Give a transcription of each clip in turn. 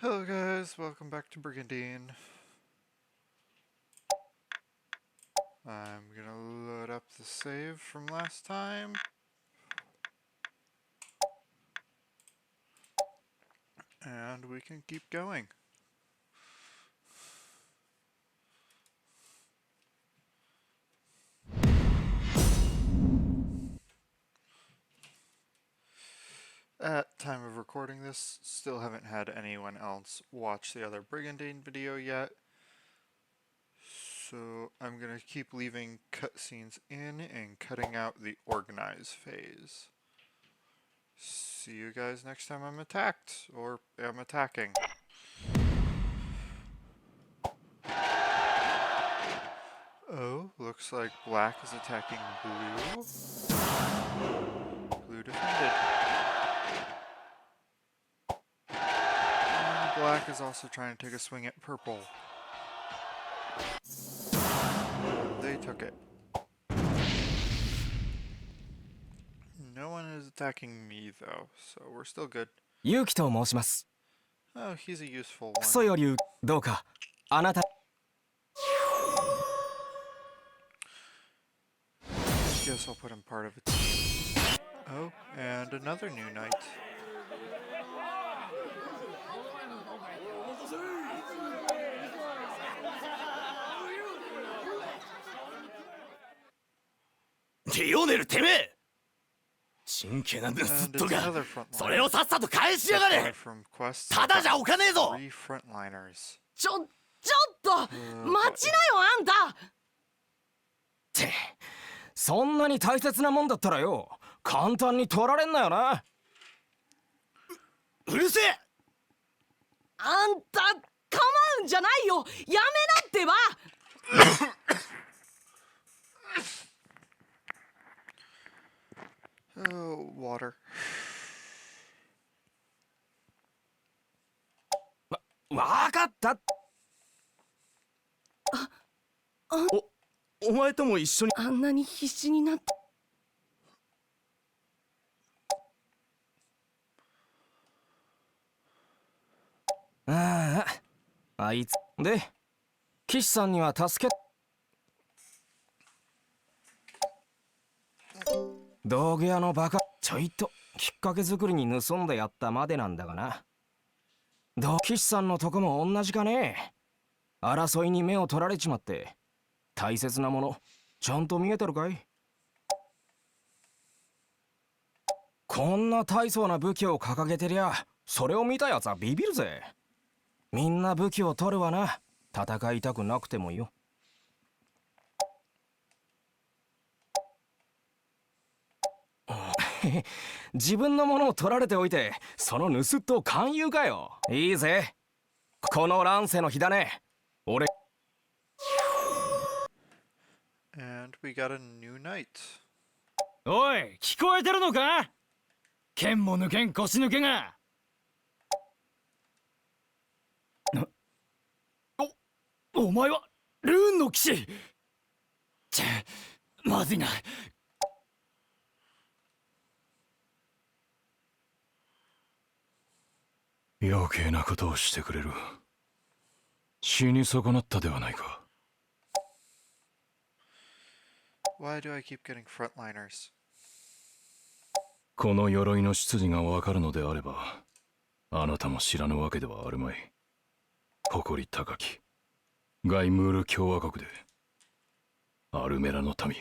Hello guys, welcome back to Brigandine. I'm gonna load up the save from last time. And we can keep going. At time of recording this, still haven't had anyone else watch the other Brigandine video yet. So I'm gonna keep leaving cutscenes in and cutting out the organize phase. See you guys next time I'm attacked, or am attacking. Oh, looks like black is attacking blue. Blue defended. And black is also trying to take a swing at purple. They took it. No one is attacking me though, so we're still good. 勇気と申します。 Oh, he's a useful クソ one. よりどうかあなた Guess I'll put him part of a team. Oh, and another new knight. Lionel てめえ真剣な盗 And っ人 it's が another それを frontliner. さっさと返しやが Supply れ from quests. ただじゃおかねえぞ Three frontliners. ちょっと待ちなよあんたってそんなに大切なもんだったらよ簡単に取られんなよな。うるせえあんた構うんじゃないよやめなってば Oh, water. わかった。お前とも一緒にあんなに必死になってああ、あいつで岸さんには助け道具屋のバカちょいときっかけ作りに盗んでやったまでなんだがな。岸さんのとこも同じかね。争いに目を取られちまって大切なものちゃんと見えてるかい。こんな大層な武器を掲げてりゃそれを見たやつはビビるぜ。みんな武器を取るわな。戦いたくなくてもよ。自分のものを取られておいてその盗っ人を勧誘かよ。いいぜこの乱世の火だね。俺 And we got a new knight. おい聞こえてるのか剣も抜けん腰抜けがお前はルーンの騎士まずいな余計なことをしてくれる。死に損なったではないか。 Why do I keep getting frontliners? この鎧の出自がわかるのであれば、あなたも知らぬわけではあるまい。誇り高きガイムール共和国でアルメラの民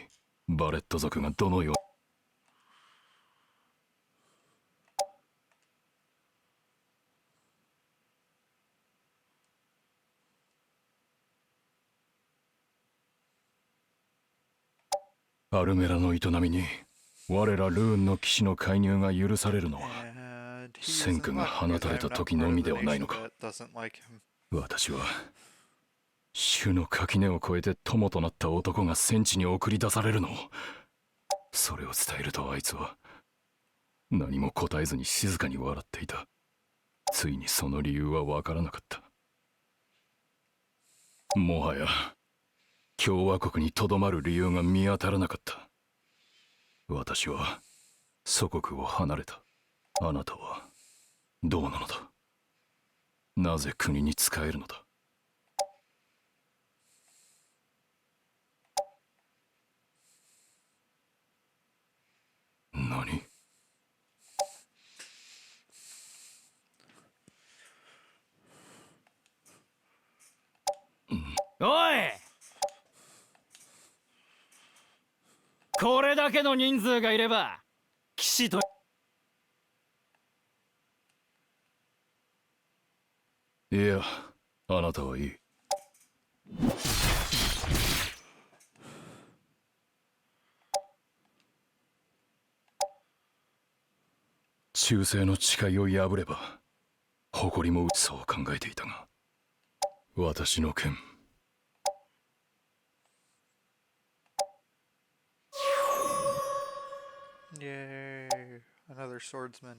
バレット族がどのようアルメラの営みに我らルーンの騎士の介入が許されるのは And he's 戦火が unlucky 放たれ because た I'm not 時 part の of み the ではない nation のか。 that doesn't like him. 私は種の垣根を越えて友となった男が戦地に送り出されるのをそれを伝えるとあいつは何も答えずに静かに笑っていた。ついにその理由は分からなかった。もはや共和国にとどまる理由が見当たらなかった。私は祖国を離れた。あなたはどうなのだ。なぜ国に仕えるのだ。何？おい、これだけの人数がいれば騎士と。いや、あなたはいい。忠誠の誓いを破れば誇りもそう考えていたが、私の剣。Yay, another swordsman.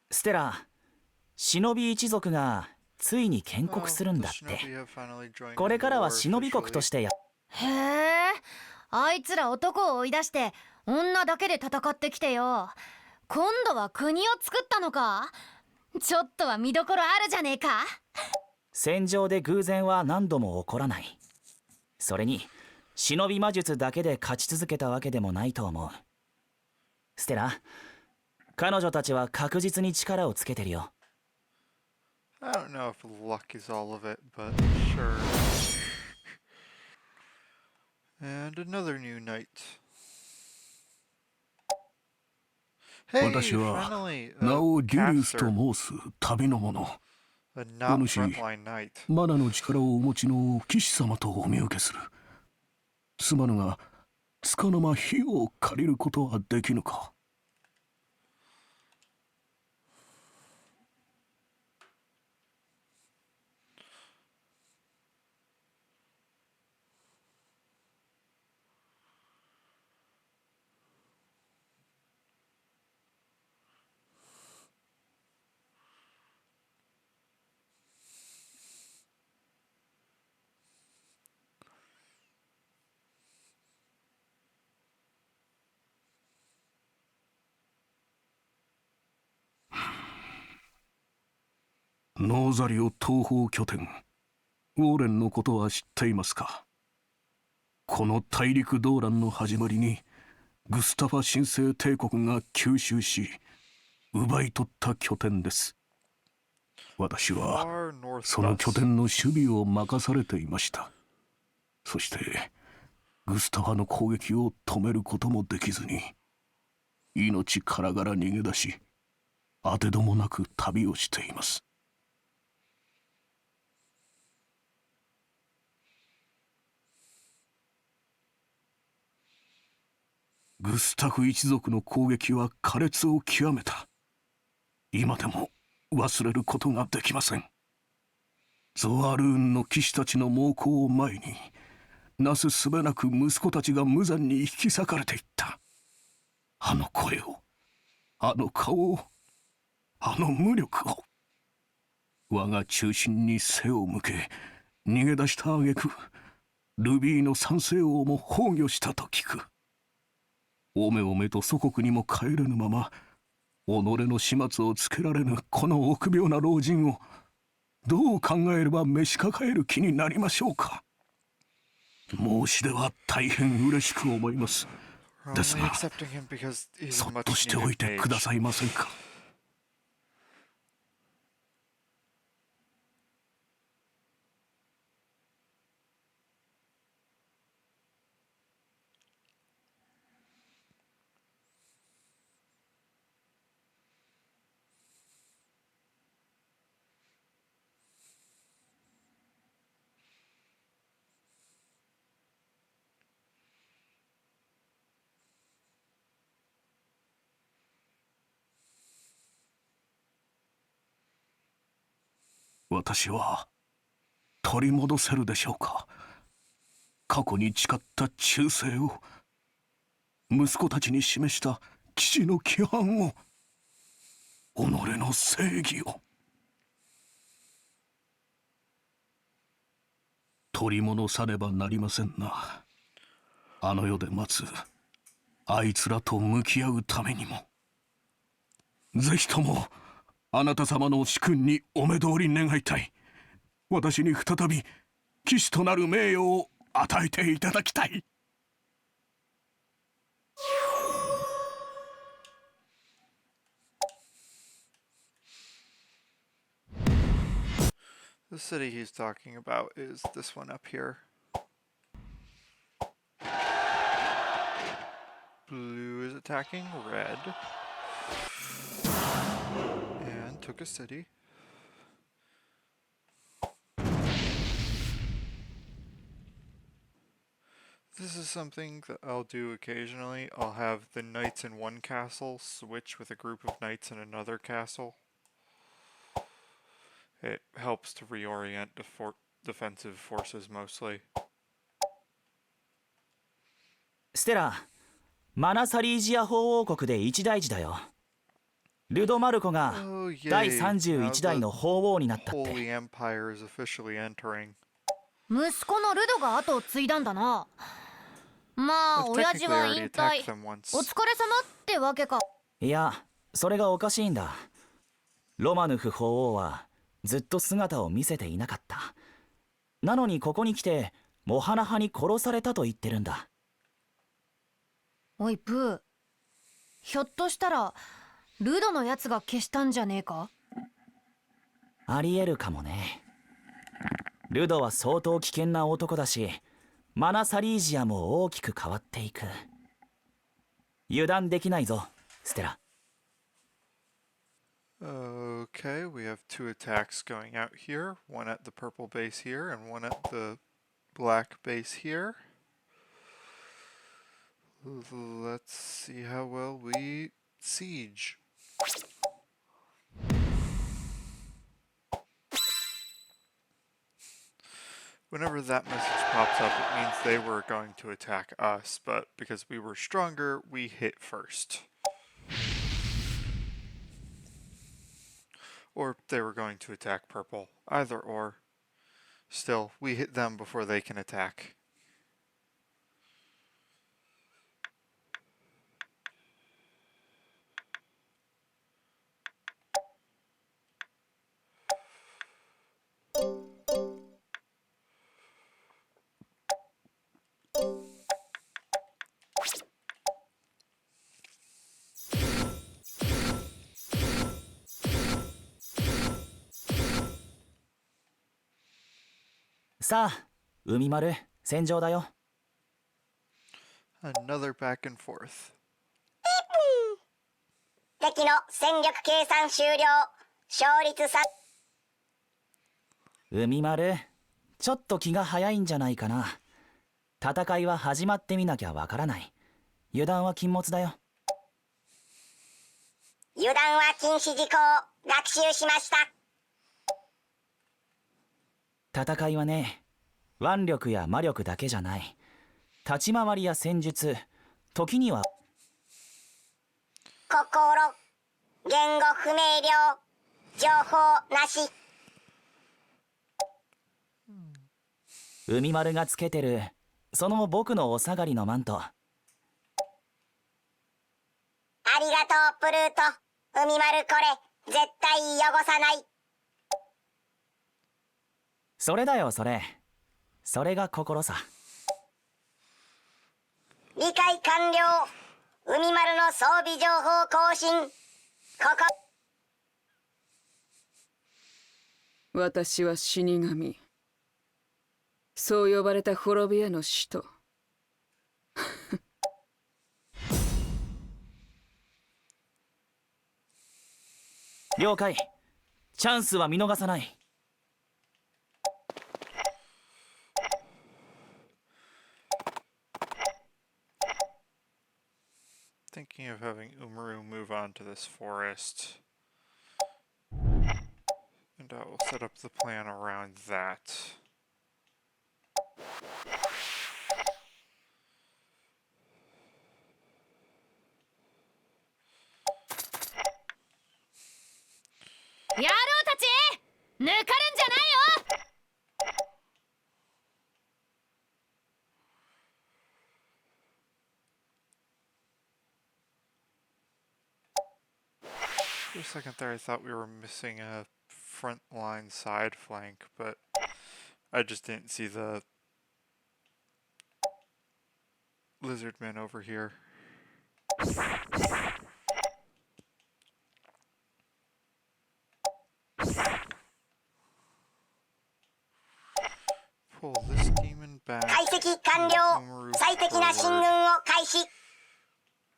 ステラ、忍び一族がついに建 Oh, 国するん the だって shinobi have finally joined これ in か the らは war 忍び国 officially. としてやへえ、あいつら男を追い出して女だけで戦ってきてよ。今度は国を作ったのか。ちょっとは見どころあるじゃねえか。戦場で偶然は何度も起こらない。それに忍び魔術だけで勝ち続けたわけでもないと思う。ステラ、彼女たちは確実に力をつけてるよ。I don't know if luck is all of it, but sure. And another new knight. Hey, 私は finally, 名をデュリウスと caster, 申す旅の者。 a not お主 frontline knight. マナの力をお持ちの騎士様とお見受けする。すまぬが、束の間火を借りることはできぬか。ノーザリオ東方拠点、ウォーレンのことは知っていますか。この大陸動乱の始まりに、グスタファ神聖帝国が吸収し、奪い取った拠点です。私は Far north その thus. 拠点の守備を任されていました。そして、グスタファの攻撃を止めることもできずに、命からがら逃げ出し、当てどもなく旅をしています。グスタフ一族の攻撃は苛烈を極めた。今でも忘れることができません。ゾワルーンの騎士たちの猛攻を前に、なすすべなく息子たちが無残に引き裂かれていった。あの声を、あの顔を、あの無力を。我が中心に背を向け、逃げ出した挙句、ルビーの三世王も崩御したと聞く。おめおめと祖国にも帰れぬまま、己の始末をつけられぬこの臆病な老人を、どう考えれば召し抱える気になりましょうか。申し出は大変嬉しく思います。 We're です only が、 accepting him because he's そ a っ much としておい needed てくだ mage. さいませんか。私は取り戻せるでしょうか。過去に誓った忠誠を、息子たちに示した騎士の規範を、己の正義を取り戻さねばなりませんな。あの世で待つあいつらと向き合うためにも、ぜひともあなた様の主君にお目通り願いたい。私に再び騎士となる名誉を与えていただきたい。The city he's talking about is this one up here. Blue is attacking red. And took a city. This is something that I'll do occasionally. I'll have the knights in one castle switch with a group of knights in another castle. It helps to reorient defensive forces mostly. ステラ、マナサリージア法王国で一大事だよ。ルドマルコが Oh 第 yay! 31 Now 代 the の法王になったっ Holy て。 Empire is officially entering. 息子のルドが後を継いだんだな。まあ I've 親父 technically は already 引 attacked 退。 them once. お疲れ様ってわけか。いや、それがおかしいんだ。ロマヌフ法王はずっと姿を見せていなかった。なのにここに来てモハナ派に殺されたと言ってるんだ。おいプー、ひょっとしたらルドのやつが消したんじゃねえか。ありえるかもね。ルドは相当危険な男だし、マナサリージアも大きく変わっていく。油断できないぞ、ステラ。Okay, we have two attacks going out here. One at the purple base here and one at the black base here. Let's see how well we siege. Whenever that message pops up, it means they were going to attack us, but because we were stronger, we hit first. Or they were going to attack purple. Either or. Still, we hit them before they can attack. .さあ、海丸、戦場だよ。Another back and forth. 敵の戦力計算終了。勝率3。海丸、ちょっと気が早いんじゃないかな。戦いは始まってみなきゃわからない。油断は禁物だよ。油断は禁止事項。学習しました。戦いはね、腕力や魔力だけじゃない。立ち回りや戦術、時には心、言語不明瞭、情報なし。海丸がつけてる、その僕のお下がりのマント。ありがとう、プルート。海丸これ、絶対汚さない。それだよ、それ。それが心さ。理解完了。海丸の装備情報更新。ここ。私は死神。そう呼ばれた滅びへの使徒。了解。チャンスは見逃さない。Thinking of having Umaru move on to this forest. And I will set up the plan around that. Yaro たち抜かるんじゃないよ。For a second there, I thought we were missing a front line side flank, but I just didn't see the lizardmen over here. Pull this demon back. 解析完了。 Umaru 最適な進軍 forward. を開始。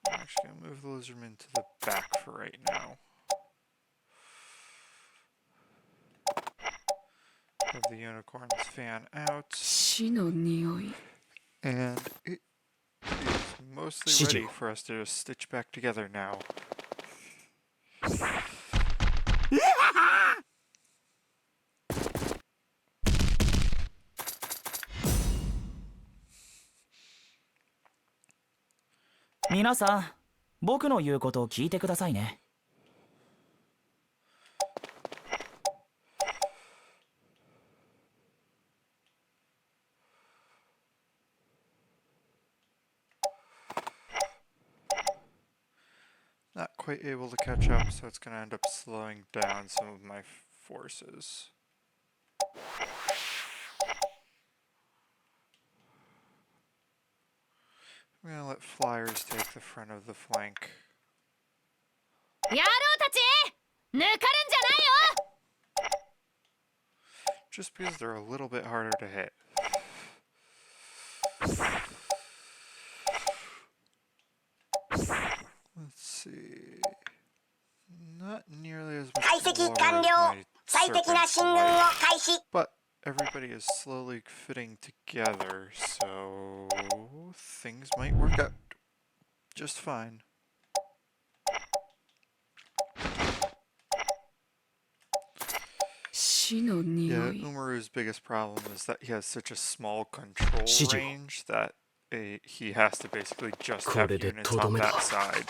I'm actually gonna move the lizardmen to the back for right now. Have the unicorns fan out, 死の匂い。 and it is mostly ready for us to just stitch back together now.皆さん、僕の言うことを聞いてくださいね。Not quite able to catch up, so it's gonna end up slowing down some of my forces. I'm gonna let flyers take the front of the flank. 野郎たち抜かるんじゃないよ Just because they're a little bit harder to hit. Let's see. Not nearly as 解 much 析 water 完 as 了。 my 最適な serpent's 進軍を life, 開始。 but everybody is slowly fitting together, so things might work out just fine. Yeah, Umaru's biggest problem is that he has such a small control range that he has to basically just have units on that side.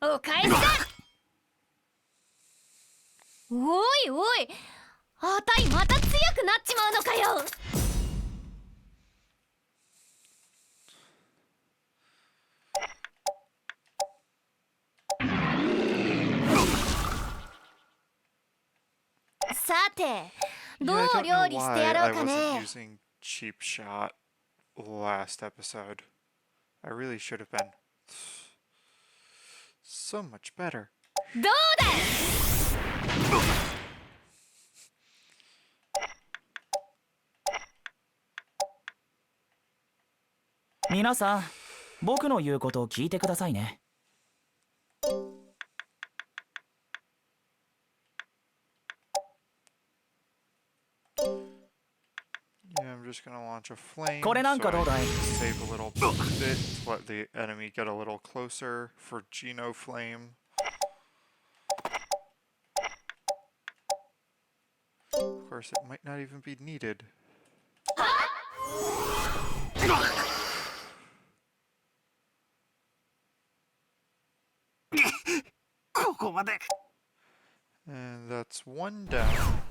お返しだおいおいあたいまた強くなっちまうのかよさてど Yeah, I う don't 料 know 理して why やろ I うか wasn't ね using cheap shot last episode. I really should have been. So much better. どうだ皆さん、僕の言うことを聞いてくださいね。 Yeah, I'm just gonna launch a flame これなんか so ど I うだい can save a little bit to let the enemy get a little closer for Geno Flame. Of course, it might not even be needed. And that's one down.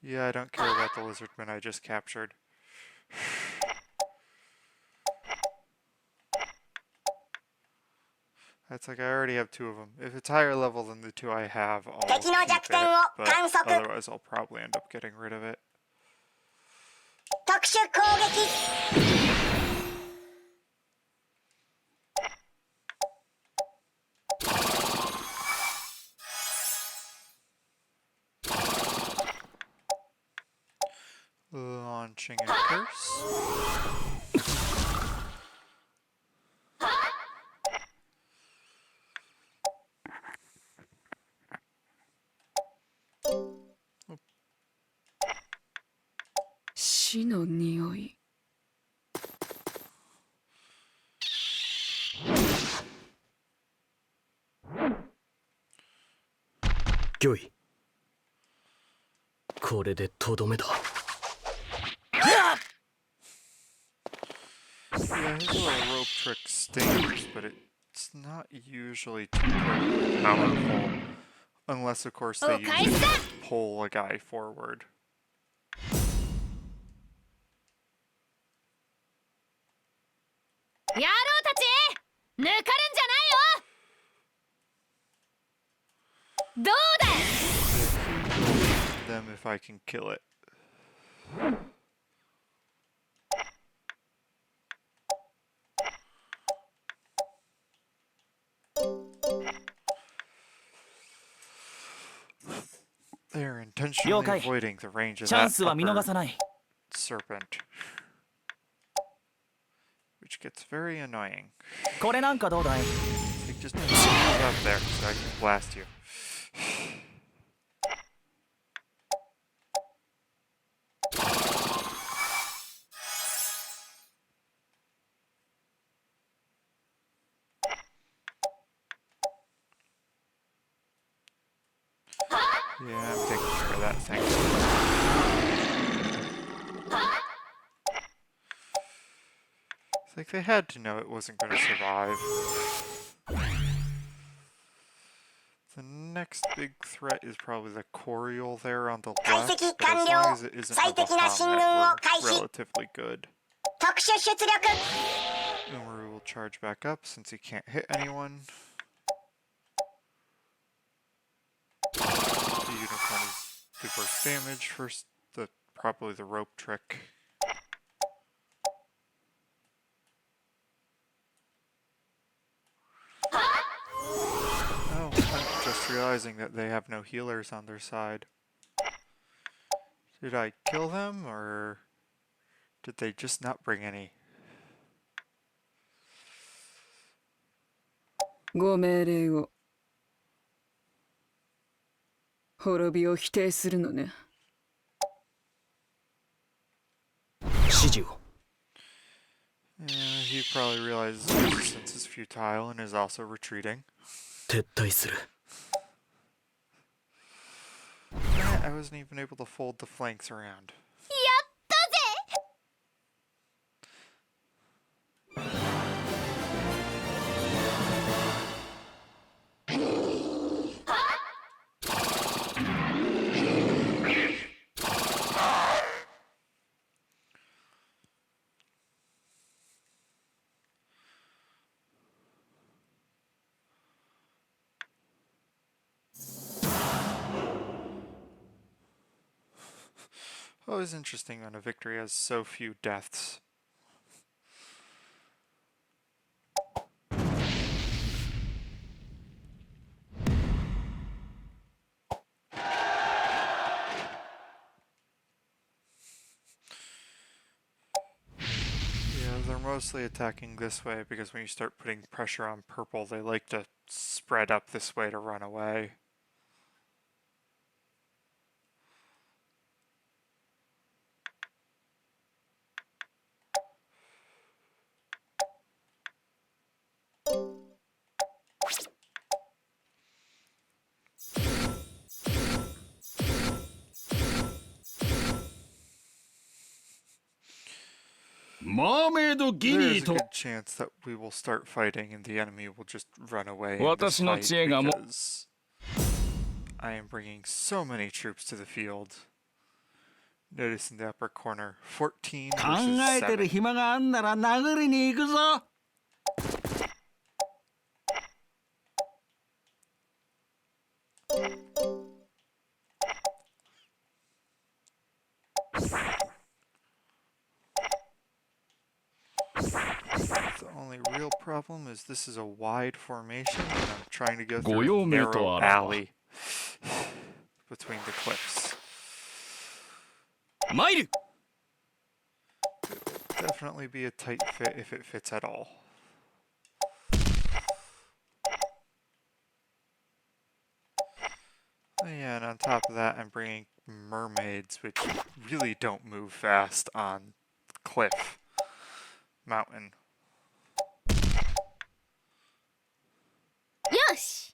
Yeah, I don't care about the lizardmen I just captured. That's like I already have two of them. If it's higher level than the two I have, I'll keep 敵の弱 it, 点を but 観測。 otherwise I'll probably end up getting rid of it. 特殊攻撃。 Launching a curse. Oh, 死の匂い。御意。これでとどめだ。 yeah, his little rope trick stings, but it's not usually too powerful Unless, of course, they use it to pull a guy forward. 野郎たち抜かるんじゃないよ。どうだ。 Them if I can kill it. They're intentionally avoiding the range of チャン that スは見逃 upper さない。 serpent. Which gets very annoying. これなんかどうだい？ Like, just move up there so I can blast you. Yeah, I'm taking care of that thing. It's like they had to know it wasn't going to survive. The next big threat is probably the Coriol there on the left, but as long as it isn't a Bahamut, we're relatively good. 特殊出力。 Umaru will charge back up since he can't hit anyone. The unicorn is the burst damage for probably the rope trick. Oh, I'm just realizing that they have no healers on their side. Did I kill them, or did they just not bring any? ご命令を。滅びを否定するのね。指示を。 Yeah, he probably realizes resistance is futile and is also retreating. 撤退する。 I wasn't even able to fold the flanks around. やったぜ。 Always interesting when a victory has so few deaths. Yeah, they're mostly attacking this way because when you start putting pressure on purple, they like to spread up this way to run away. There is a good chance that we will start fighting and the enemy will just run away in this fight because I am bringing so many troops to the field. Notice in the upper corner, 14 versus 7. 暇があんなら殴りに行くぞ。 The only real problem is this is a wide formation and I'm trying to go through a narrow alley between the cliffs. 参る。 Definitely be a tight fit if it fits at all. Oh yeah, and on top of that, I'm bringing mermaids, which really don't move fast on cliff, mountain. よし。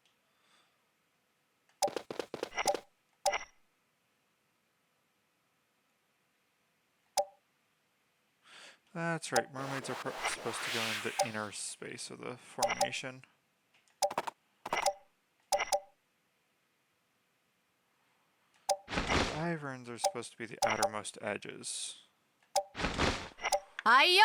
That's right, mermaids are supposed to go in the inner space of the formation. Wyverns are supposed to be the outermost edges. Hiya!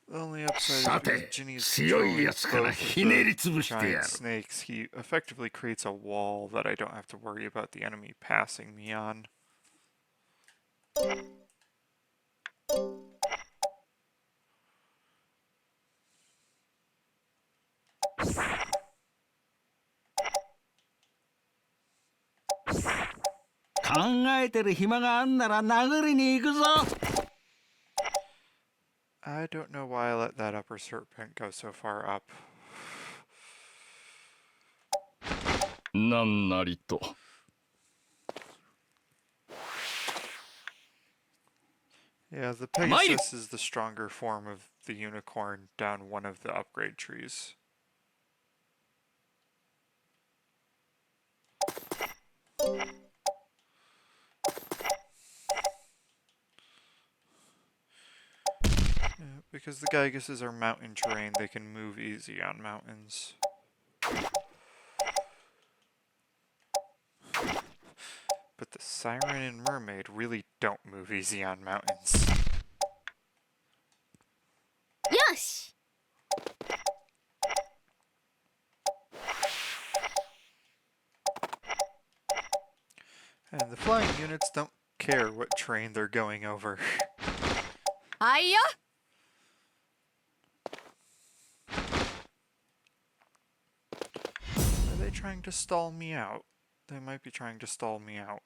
The only upside Sate, is Ginny's 強い controlling やつから both ひねり of 潰 the してや giant る。 snakes. He effectively creates a wall that I don't have to worry about the enemy passing me on. 考えてる暇があんなら殴りに行くぞ。 I don't know why I let that upper serpent go so far up. なんなりと。Yeah, the Pegasus is the stronger form of the unicorn down one of the upgrade trees. Yeah, because the Gyguses are mountain terrain, they can move easy on mountains. But the Siren and Mermaid really don't move easy on mountains. Yosh! And the flying units don't care what terrain they're going over. Hiya! Are they trying to stall me out? They might be trying to stall me out.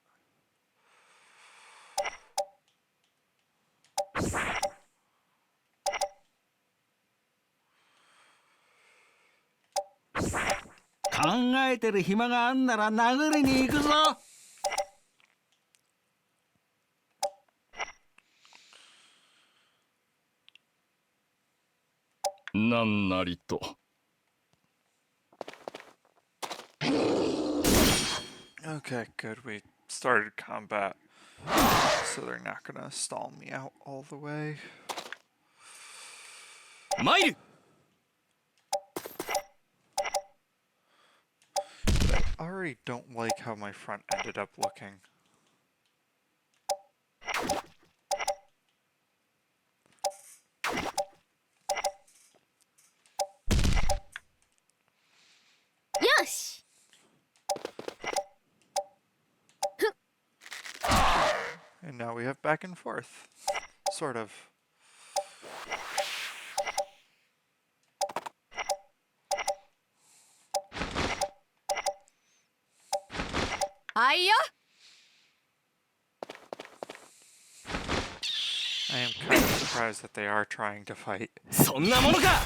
なんなりと。Okay, good. We started combat, so they're not gonna stall me out all the way. 参る I already don't like how my front ended up looking. Yosh! And now we have back and forth. Sort of. Hiya! I am kind of surprised that they are trying to fight. そんなものか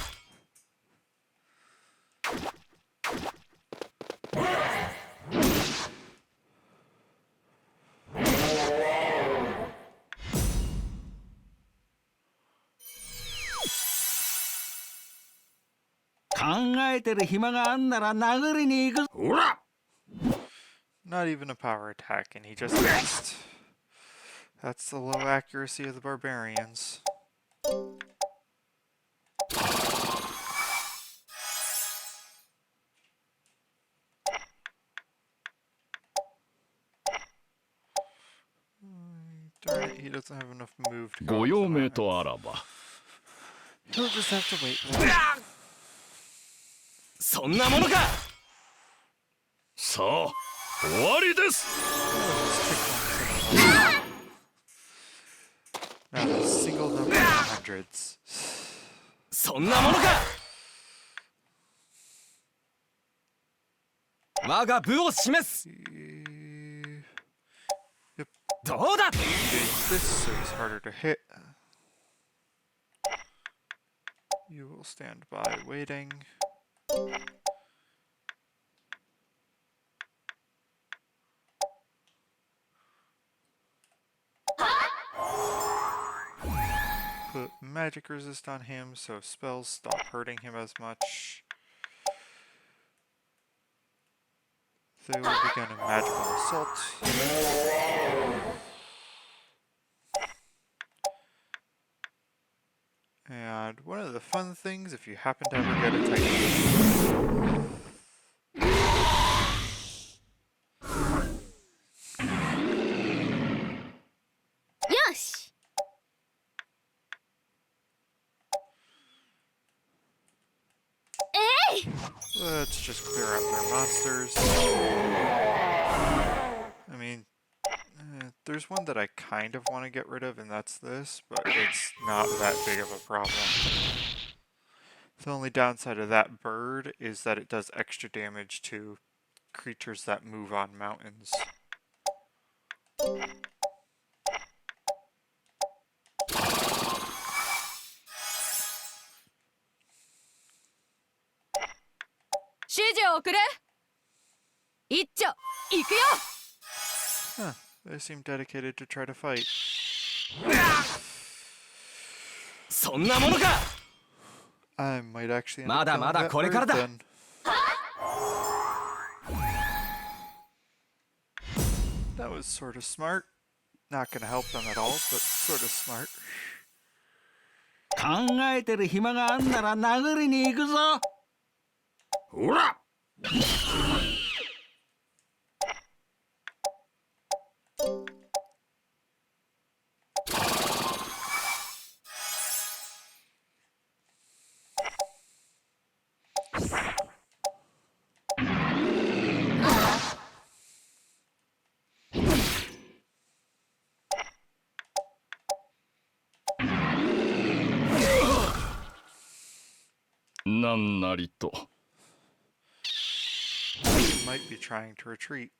Not even a power attack, and he just missed. That's the low accuracy of the barbarians. Darn it, he doesn't have enough move to go ご up 用 the 命 mountain. とあらば。 He'll just have to wait. そんなものか さあ、終わりです。 Not a single number of hundreds. そんなものか我が部を示す Yep. どうだ This so he's harder to hit. You will stand by waiting. Put magic resist on him so spells stop hurting him as much. They will begin a magical assault. And one of the fun things, if you happen to ever get a Titan. Yosh! Hey! Let's just clear out their monsters. I mean, there's one that I kind of want to get rid of, and that's this, but it's not that big of a problem. The only downside of that bird is that it does extra damage to creatures that move on mountains. Huh, they seem dedicated to try to fight. そんなものか I might actually end ま up だ killing まだ that これから bird だ then. That was sort of smart. Not gonna help them at all, but sort of smart. 考えてる暇があんなら殴りに行くぞ。ほら。なんなりと。Might be trying to retreat.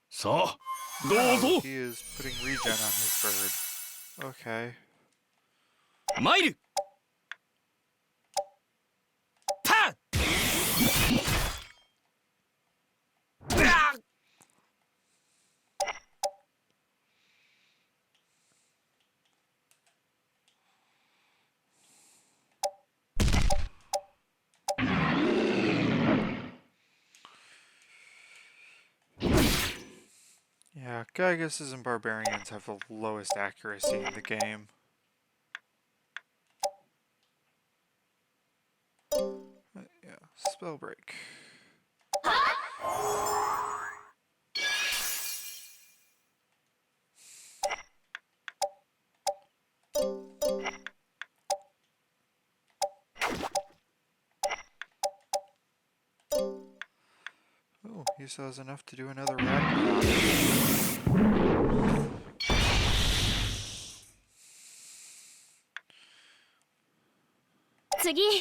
さあ、どうぞ。 He is putting regen on his bird. Okay. 参るたっ Yeah, Gyguses and Barbarians have the lowest accuracy in the game. Yeah, spell break. Oh, he still has enough to do another Ragnarok. 次は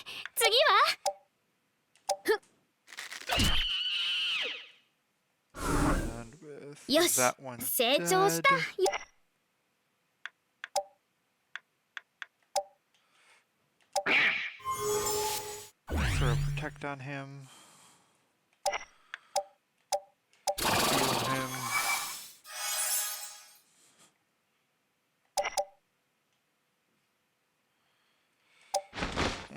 And with よし that one 成長した dead, throw protect on him. Heal him.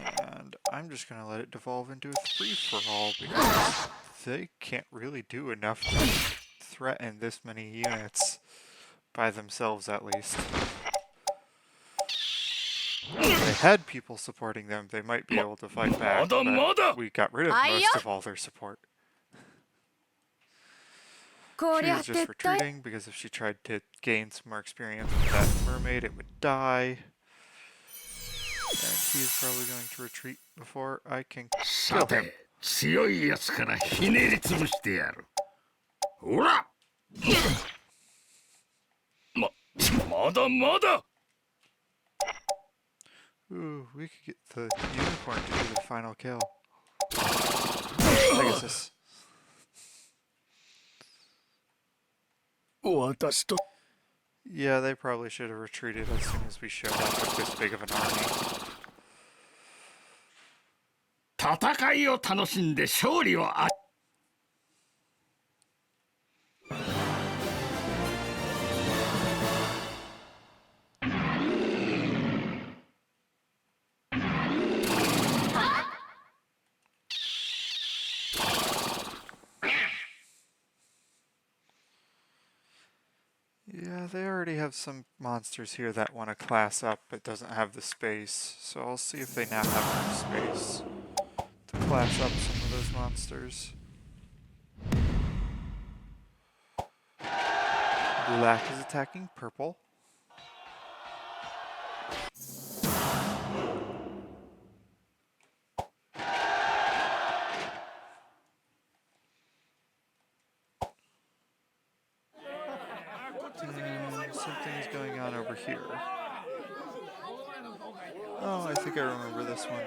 And I'm just gonna let it devolve into a free-for-all because they can't really do enough to threaten this many units by themselves, at least. If they had people supporting them, they might be able to fight back, but we got rid of most of all their support. She was just retreating because if she tried to gain some more experience with that mermaid, it would die. And he's probably going to retreat before I can kill him. 強いやつからひねり潰してやる。ほら。まだまだ。 Ooh, we could get the unicorn to do the final kill. Pegasus. 私と Yeah, they probably should have retreated as soon as we showed up with this big of an army. 戦いを楽しんで勝利をあ Yeah, they already have some monsters here that want to class up but doesn't have the space, so I'll see if they now have enough space to class up some of those monsters. Black is attacking purple. And something's going on over here. Oh, I think I remember this one.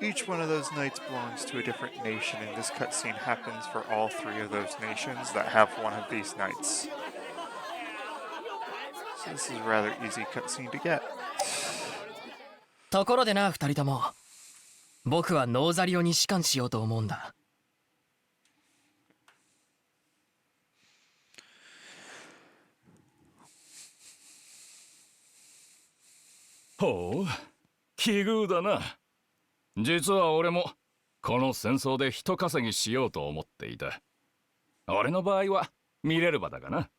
Each one of those knights belongs to a different nation, and this cutscene happens for all 3 of those nations that have one of these knights. So this is a rather easy cutscene to get. ところでな、2人とも。僕はノーザリオに仕官しようと思うんだ。ほう、奇遇だな。実は俺もこの戦争で人稼ぎしようと思っていた。俺の場合は見れる場だがな。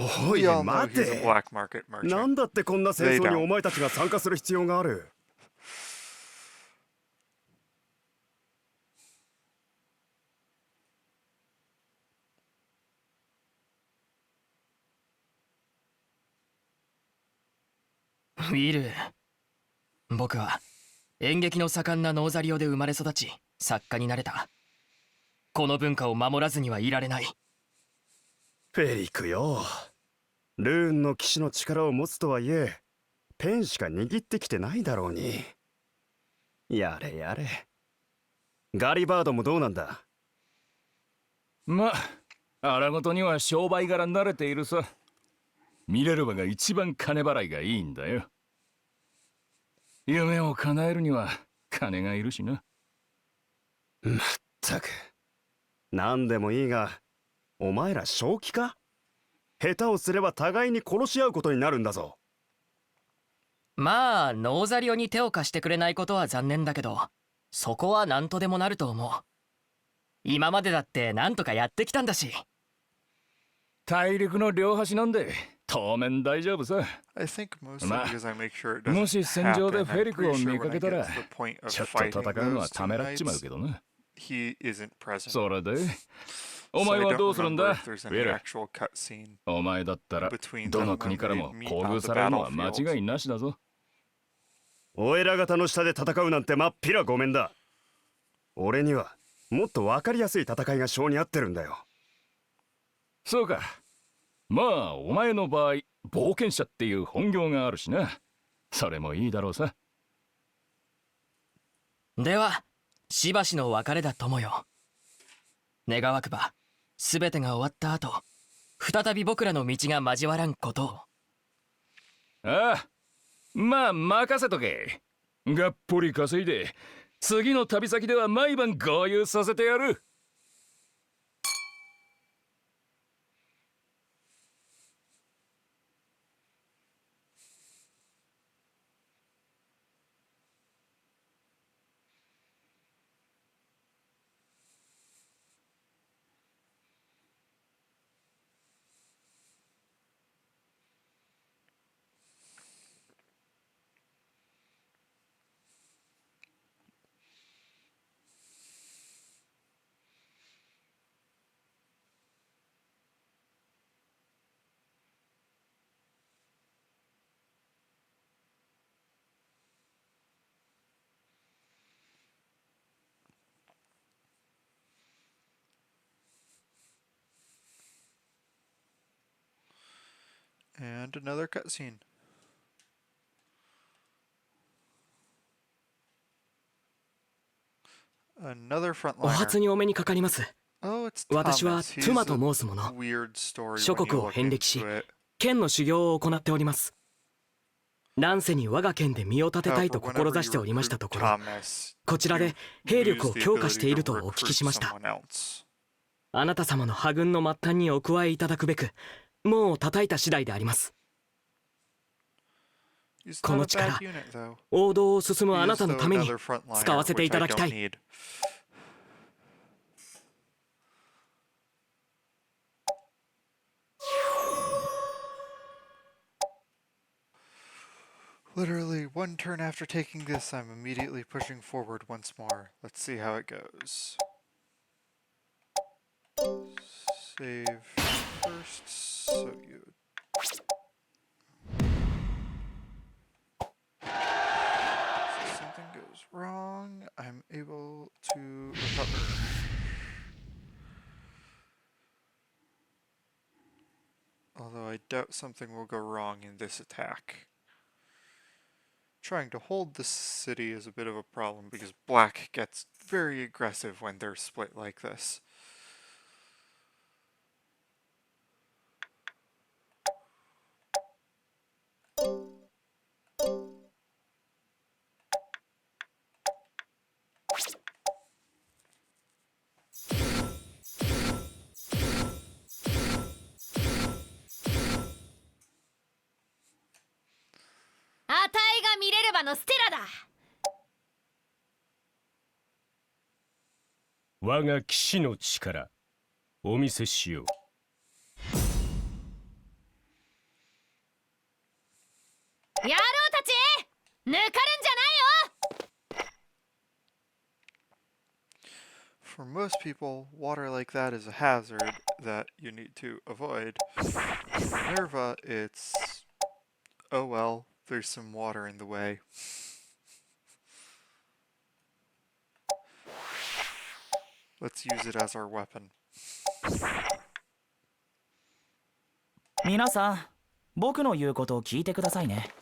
おい、待て。なんだってこんな戦争にお前たちが参加する必要がある。ウィル、僕は演劇の盛んなノーザリオで生まれ育ち、作家になれた。この文化を守らずにはいられない。フェリクよ。ルーンの騎士の力を持つとはいえ、ペンしか握ってきてないだろうに。やれやれ。ガリバードもどうなんだ。まあ、荒事には商売柄慣れているさ。見れる場が一番金払いがいいんだよ。夢を叶えるには金がいるしな。まったく。何でもいいが、お前ら正気か？下手をすれば互いに殺し合うことになるんだぞ。まあ、ノーザリオに手を貸してくれないことは残念だけど、そこは何とでもなると思う。今までだって何とかやってきたんだし。大陸の両端なんで当面大丈夫さ。まあ、もし戦場でフェリクを見かけたら、ちょっと戦うのはためらっちまうけどな。それでお前はどうするんだ、ウィル。お前だったらどの国からも厚遇されるのは間違いなしだぞ。お偉方の下で戦うなんてまっぴらごめんだ。俺にはもっと分かりやすい戦いが性に合ってるんだよ。そうか。まあお前の場合冒険者っていう本業があるしな。それもいいだろうさ。ではしばしの別れだ友よ。願わくば全てが終わった後、再び僕らの道が交わらんことを。ああ、まあ任せとけ。がっぽり稼いで次の旅先では毎晩合流させてやる。And another cutscene. Another frontliner. お初にお目にかかります。私はトゥマと申す者。諸国を遍歴し、剣の修行を行っております。乱世に我が剣で身を立てたいと志しておりましたところ、こちらで兵力を強化しているとお聞きしました。あなた様の破軍の末端にお加えいただくべく門を叩いた次第であります。この力、王道を進むあなたのために使わせていただきたい。Literally, one turn after taking this, I'm immediately pushing forward once more. Let's see how it goes. Save first, so you... If something goes wrong, I'm able to recover. Although I doubt something will go wrong in this attack. Trying to hold the city is a bit of a problem because black gets very aggressive when they're split like this. "我が騎士の力お見せしよう。野郎たち抜かるんじゃないよ。 For most people, water like that is a hazard that you need to avoid. For Minerva, it's... oh well, there's some water in the way. Let's use it as our weapon. 皆さん、僕の言うことを聞いてくださいね。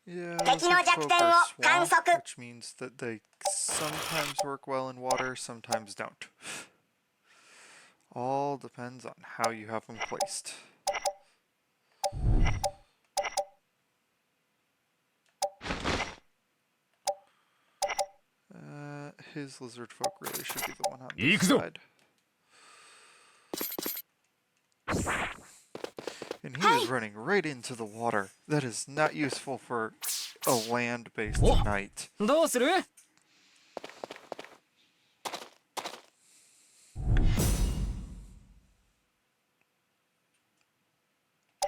Yeah, 敵の弱点を観測。 which means that they sometimes work well in water, sometimes don't. All depends on how you have them placed. His lizard folk really should be the one on this side. And he is running right into the water. That is not useful for a land-based knight. どうする？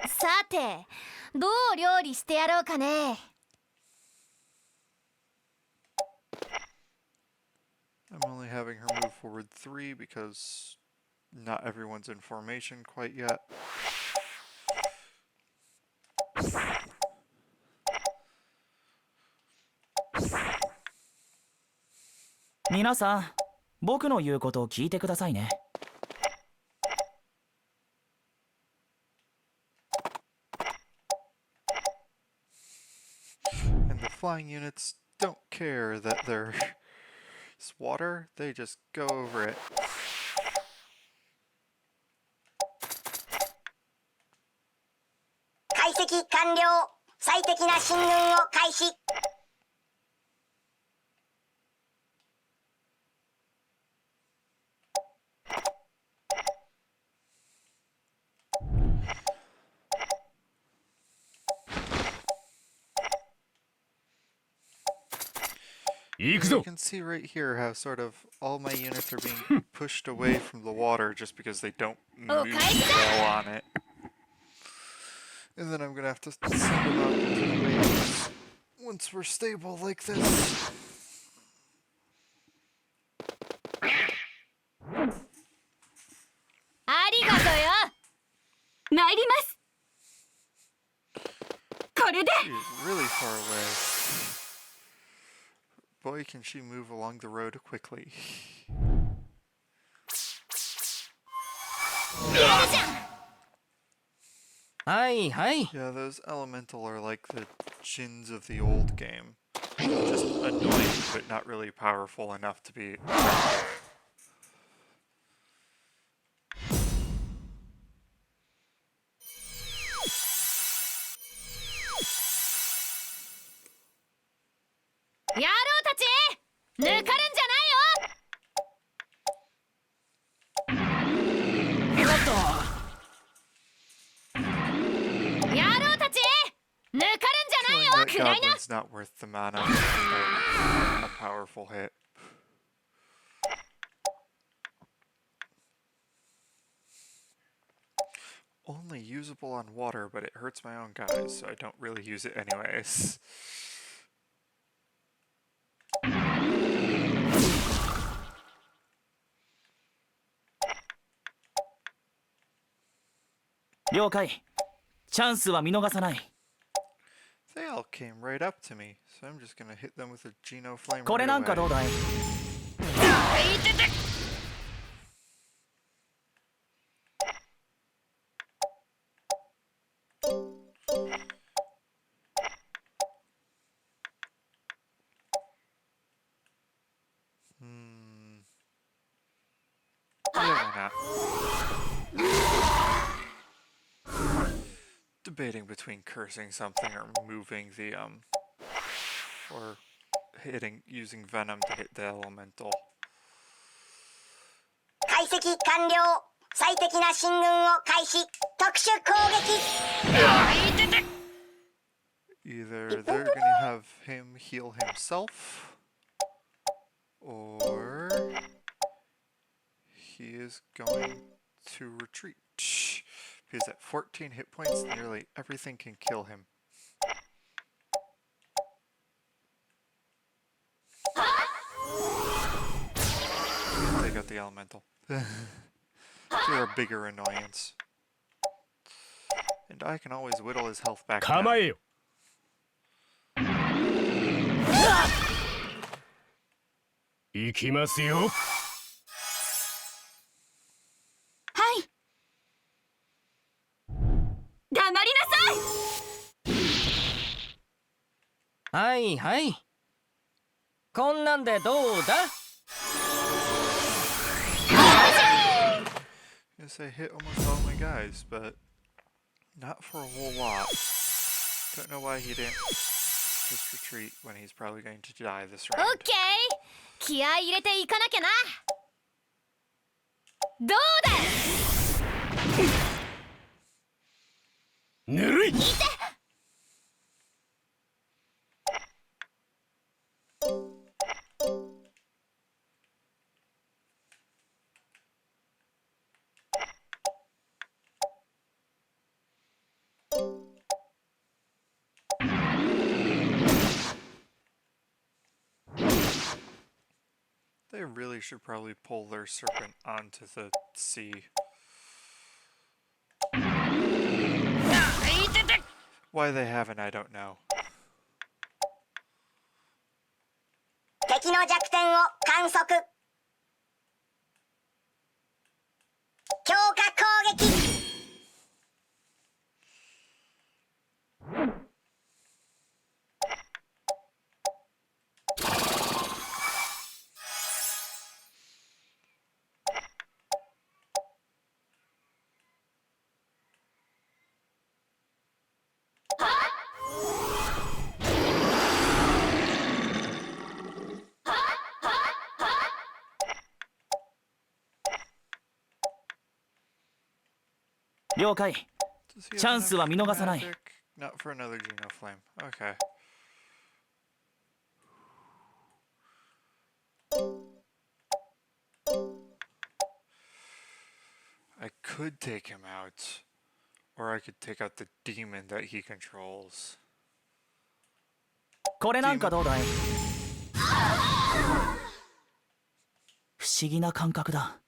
さて、どう料理してやろうかね。 I'm only having her move forward 3 because not everyone's in formation quite yet. 皆さん、僕の言うことを聞いてくださいね。And the flying units don't care that there's water, they just go over it. 解析完了。最適な進軍を開始。 You can see right here how sort of all my units are being pushed away from the water just because they don't move well on it. And then I'm gonna have to send them out into the waves once we're stable like this. ありがとよ。参ります。これで。 She's really far away. Boy, can she move along the road quickly. はいはい。 Yeah, those elemental are like the Jins of the old game. Just annoying, but not really powerful enough to be effective. Killing that goblin's not worth the mana. A powerful hit. Only usable on water, but it hurts my own guys, so I don't really use it anyways. 了解。チャンスは見逃さない。 They all came right up to me, so I'm just gonna hit them with a Geno Flame. これなんかどうだい? Yeah, why not? Debating between cursing something or moving the or using venom to hit the elemental. 解析完了。最適な進軍を開始。特殊攻撃。 Either they're gonna have him heal himself, or he is going to retreat. Because at 14 hit points, nearly everything can kill him. Take out the elemental. They're a bigger annoyance. And I can always whittle his health back down. 構えよ。行きますよ。はい。黙りなさい。はいはい。こんなんでどうだ? Yes, I hit almost all my guys, but not for a whole lot. Don't know why he didn't just retreat when he's probably going to die this round. OK! 気合い入れていかなきゃな。どうだ。ぬるい。 They really should probably pull their serpent onto the sea. Why they haven't, I don't know. 敵の弱点を観測。強化攻撃。 了解。 チャンスは見逃さない。 Not for another Geno Flame. Okay. I could take him out, or I could take out the demon that he controls. これなんかどうだい? 不思議な感覚だ。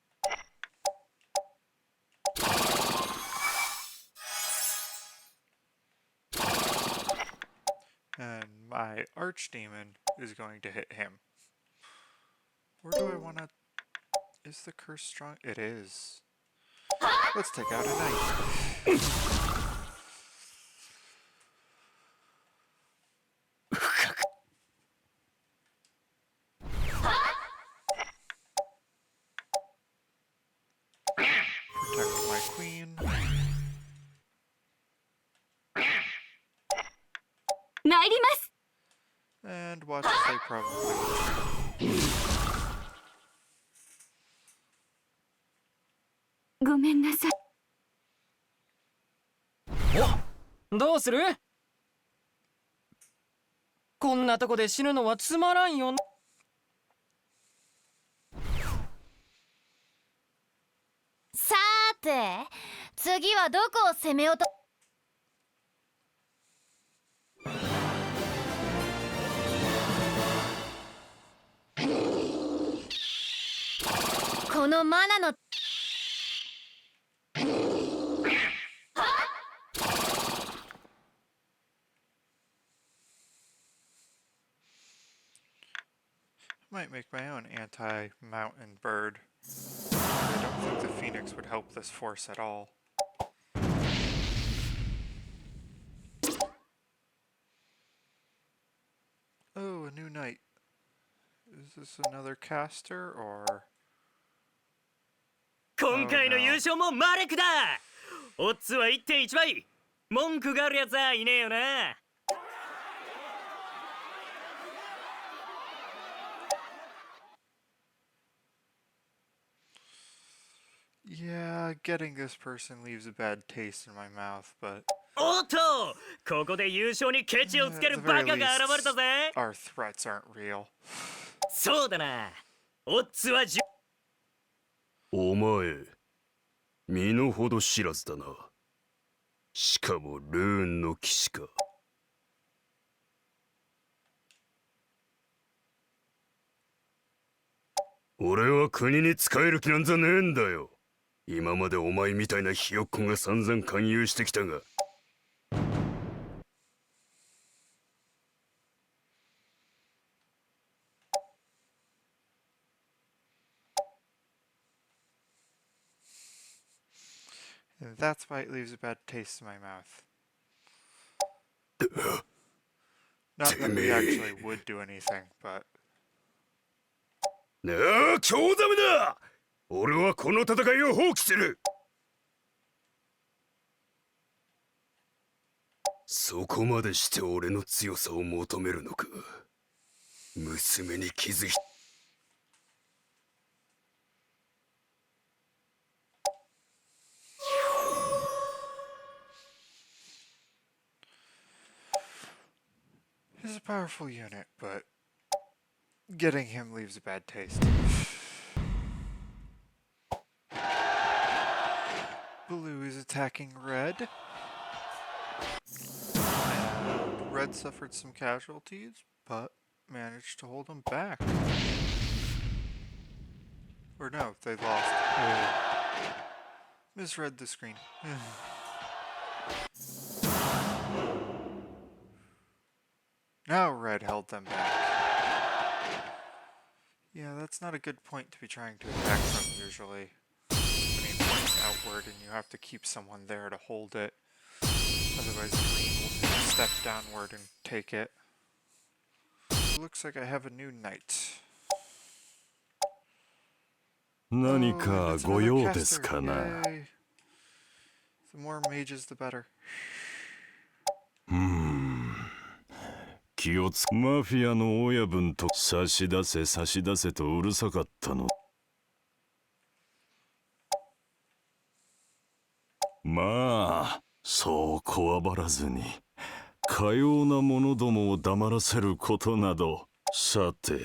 And my archdemon is going to hit him. Or do I want to... Is the curse strong? It is. Let's take out a knight. queen. 参ります。 And watch as they probably. ごめんなさい。お、どうする？こんなとこで死ぬのはつまらんよな。さーて、次はどこを攻めようと。このマナのMight make my own anti-mountain bird. I don't think the phoenix would help this force at all. Oh, a new knight. Is this another caster, or...? 今回の優勝もマレクだ。オッズは 1.1 倍。文句があるやつはいねえよな。Yeah, getting this person leaves a bad taste in my mouth, but... おっと、ここで優勝にケチをつけるバカが現れたぜ。Our threats aren't real. そうだな。オッズは10。お前、身の程知らずだな。しかもルーンの騎士か。俺は国に仕える気なんざねえんだよ。今までお前みたいなひよっこが散々勧誘してきたが。And that's why it leaves a bad taste in my mouth. Not that we actually would do anything, but... ああ、興ざめだ！俺はこの戦いを放棄する。そこまでして俺の強さを求めるのか。娘に気づい。He's a powerful unit, but getting him leaves a bad taste. Blue is attacking red. And red suffered some casualties, but managed to hold them back. Or no, they lost. Misread the screen. Now red held them back. Yeah, that's not a good point to be trying to attack from usually. I mean, points outward and you have to keep someone there to hold it. Otherwise green will step downward and take it. Looks like I have a new knight. 何かご用ですかな。The more mages, the better. 気をつマフィアの親分と差し出せ差し出せとうるさかったの。まあそうこわばらずにかような者どもを黙らせることなど。さて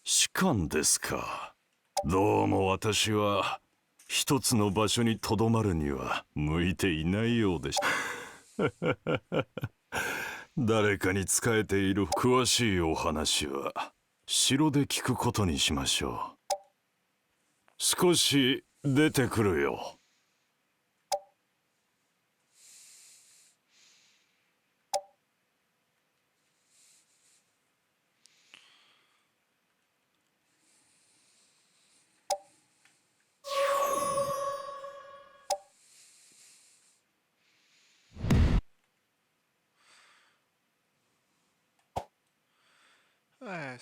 士官ですか。どうも私は一つの場所にとどまるには向いていないようでした。誰かに仕えている詳しいお話は城で聞くことにしましょう。少し出てくるよ。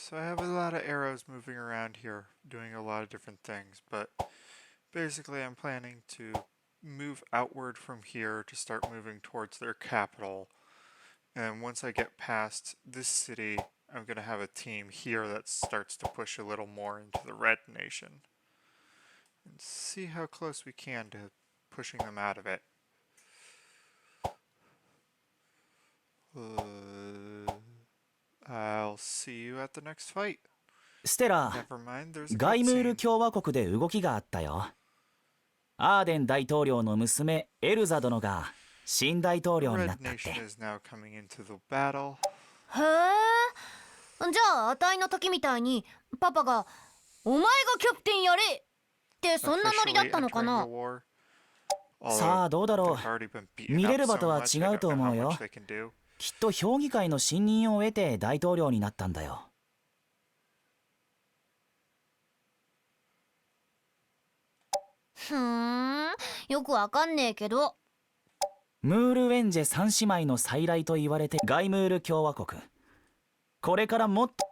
So I have a lot of arrows moving around here, doing a lot of different things, but basically I'm planning to move outward from here to start moving towards their capital. And once I get past this city, I'm going to have a team here that starts to push a little more into the Red Nation. And see how close we can to pushing them out of it. I'll see you at the next fight. ステラ、 Never mind, there's a ガイムール cutscene. 共和国で動きがあったよ。アーデン大統領の娘エルザ殿が新大統領にな Red ったって。 Nation is now coming into the battle. へえ。じゃああたいの時みたいにパパが「お前がキャプテンやれ!」ってそんなノリだったのかな。さあどうだろう。見れる場とは違うと思うよ。きっと評議会の信任を得て大統領になったんだよ。よくわかんねえけど。ムールウェンジェ三姉妹の再来と言われてガイムール共和国。これからもっと。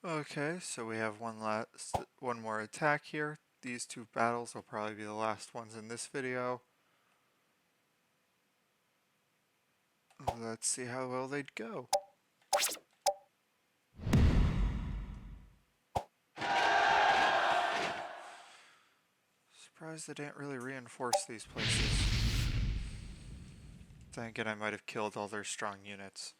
Okay, so we have one more attack here. These two battles will probably be the last ones in this video. Let's see how well they'd go. Surprised they didn't really reinforce these places. Then again, I might have killed all their strong units.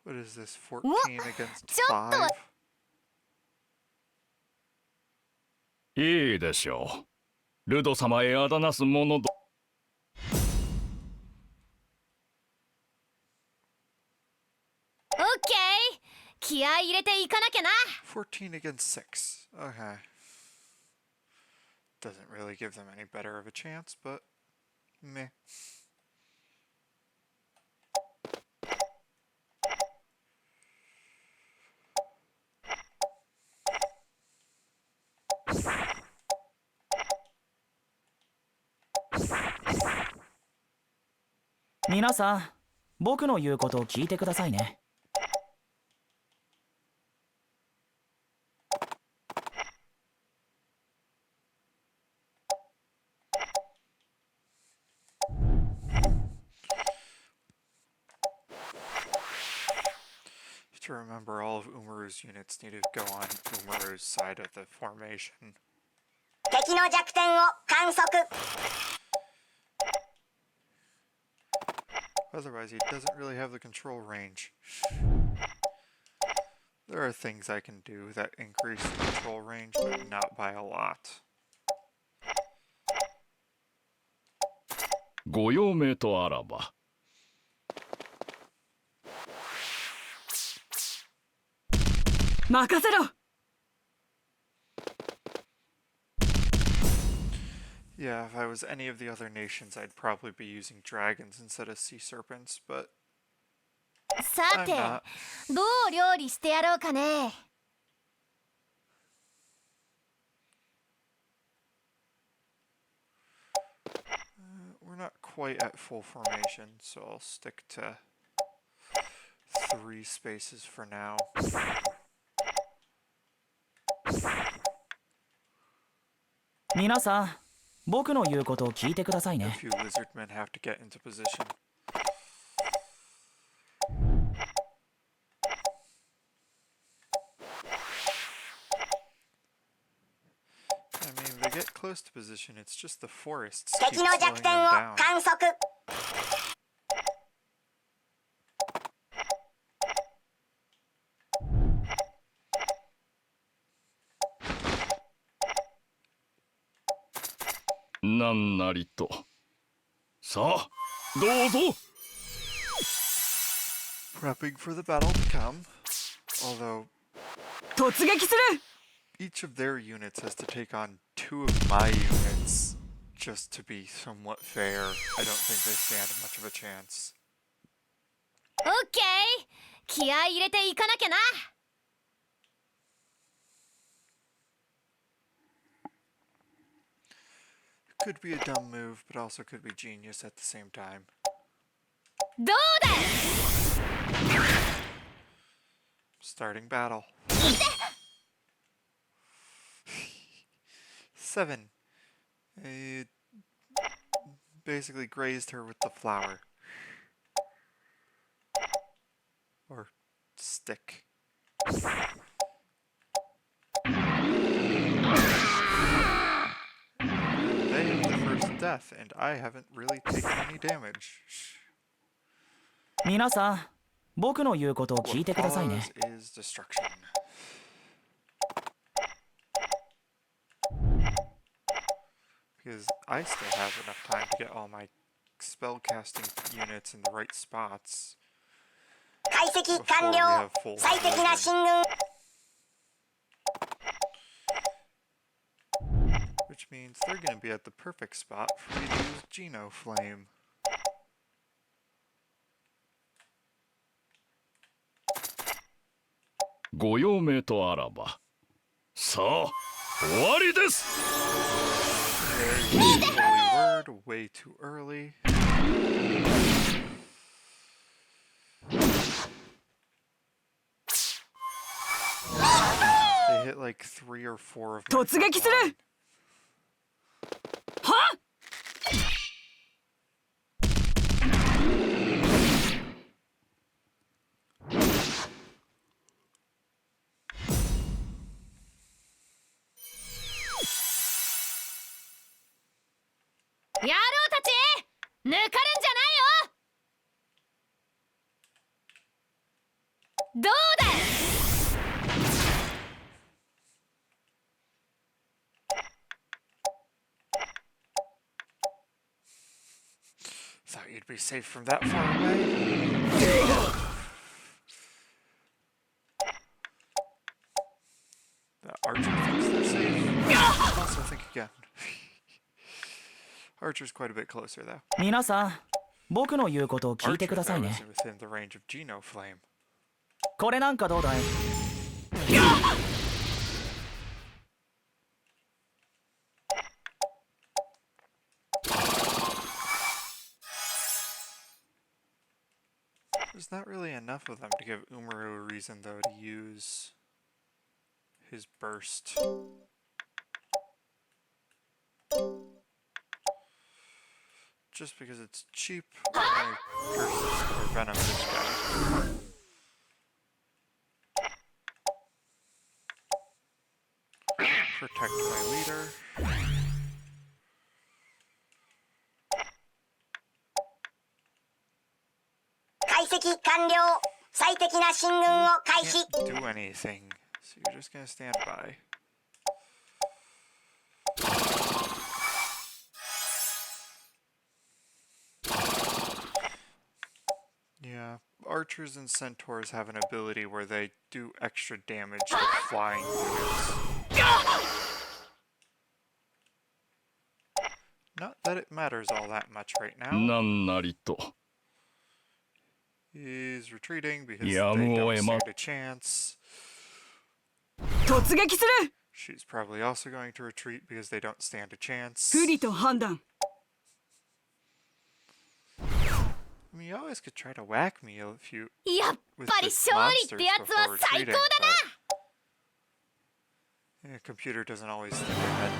What is this, 14 against 5? いいでしょう。ルド様へあだなすものど。オッケー。気合い入れていかなきゃな。14 against 6. Okay. Doesn't really give them any better of a chance, but meh. Minasan, 皆さん、僕の言うことを聞いてくださいね。To remember, all of Umaru's units need to go on Umaru's side of the formation. 敵の弱点を観測。 Otherwise, he doesn't really have the control range. There are things I can do that increase the control range, but not by a lot. ご用命とあらば。任せろ。 Yeah, if I was any of the other nations, I'd probably be using dragons instead of sea serpents, but さて、どう料理してやろうかね。we're not quite at full formation, so I'll stick to 3 spaces for now. 皆さん、僕の言うことを聞いてくださいね。 A few lizardmen have to get into position. I mean, they get close to position, it's just the forests keep 敵の slowing 弱点 them を down. 観測。 なんなりと。さあ、どうぞ。 Prepping for the battle to come, although 突撃する。 each of their units has to take on 2 of my units just to be somewhat fair. I don't think they stand much of a chance. オッケー。気合い入れていかなきゃな。Could be a dumb move, but also could be genius at the same time. どうだ Starting battle. 7. Basically grazed her with the flower. Or stick. They have the first death, and I haven't really taken any damage. 皆さん、僕の言うことを聞いてくださいね。 What follows is destruction. Because I still have enough time to get all my spellcasting units in the right spots. 解析完了。最適な進軍。 Which means they're going to be at the perfect spot for me to use Geno Flame. Goyome to araba. Sa, owari desu! There's the holy word, way too early. They hit like 3 or 4 of my front line. 野郎たち抜かるんじゃないよどうだ Thought you'd be safe from that far away. The archer thinks they're safe. Also think again. Archer's quite a bit closer though. 皆さん、僕の言うことを聞いてください Archer ね。 though is within the range of Geno Flame. これなんかどうだい There's not really enough of them to give Umaru a reason though to use his burst. Just because it's cheap, I'm gonna curse or venom this guy. Protect my leader. Can't do anything, so you're just gonna stand by. Yeah, archers and centaurs have an ability where they do extra damage to flying units. Not that it matters all that much right now. He's retreating because they don't stand a chance. She's probably also going to retreat because they don't stand a chance. I mean, you always could try to whack me if you with this monsters before retreating, but yeah, computer doesn't always think ahead.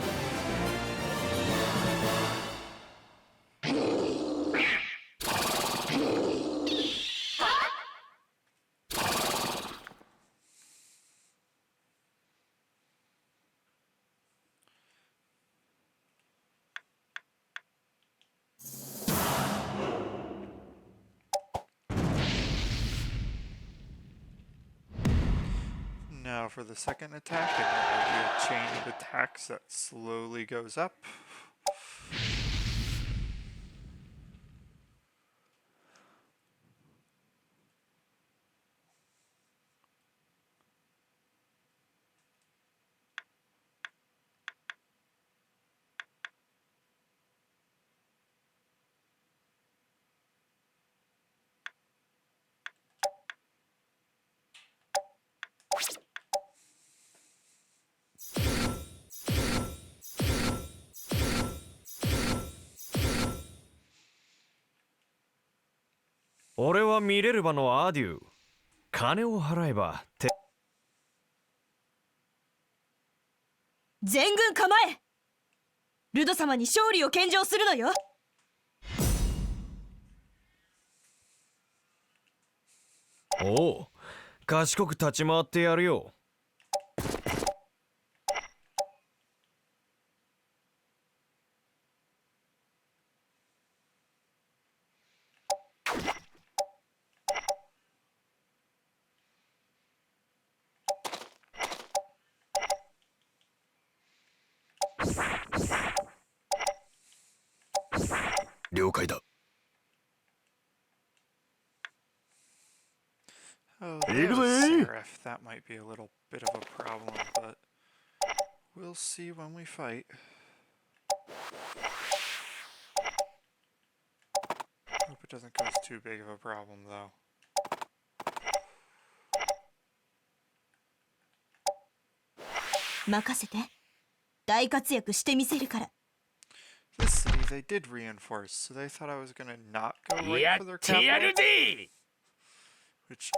Now for the second attack, and it will be a chain of attacks that slowly goes up. 俺は見れる場のアデュー。金を払えばて。全軍構え。ルド様に勝利を献上するのよ。おう、賢く立ち回ってやるよ。了解だ。Oh, there's a Seraph. That might be a little bit of a problem, but we'll see when we fight. Hope it doesn't cause too big of a problem, though. 任せて。大活躍してみせるから。This city they did reinforce, so they thought I was gonna not go right for their capital. Which,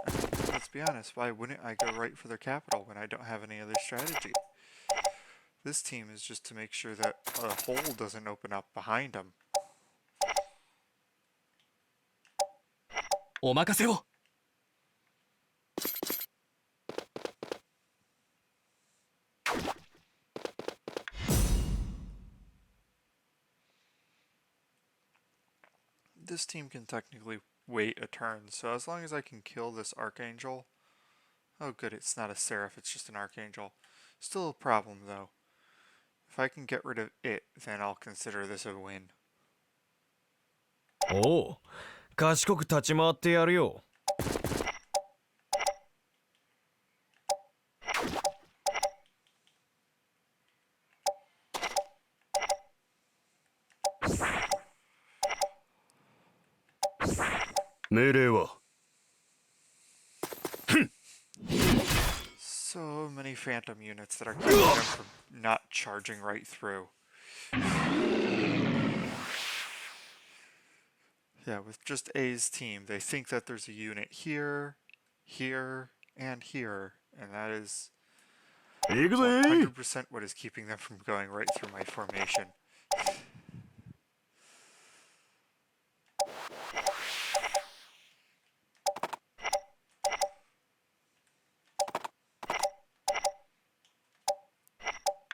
let's be honest, why wouldn't I go right for their capital when I don't have any other strategy? This team is just to make sure that a hole doesn't open up behind them. お任せを。This team can technically wait a turn, so as long as I can kill this Archangel... Oh good, it's not a Seraph, it's just an Archangel. Still a problem though. If I can get rid of it, then I'll consider this a win. おう、賢く立ち回ってやるよ。命令は So many phantom units that are keeping them from not charging right through. Yeah, with just A's team, they think that there's a unit here, here, and here, and that is 100% what is keeping them from going right through my formation.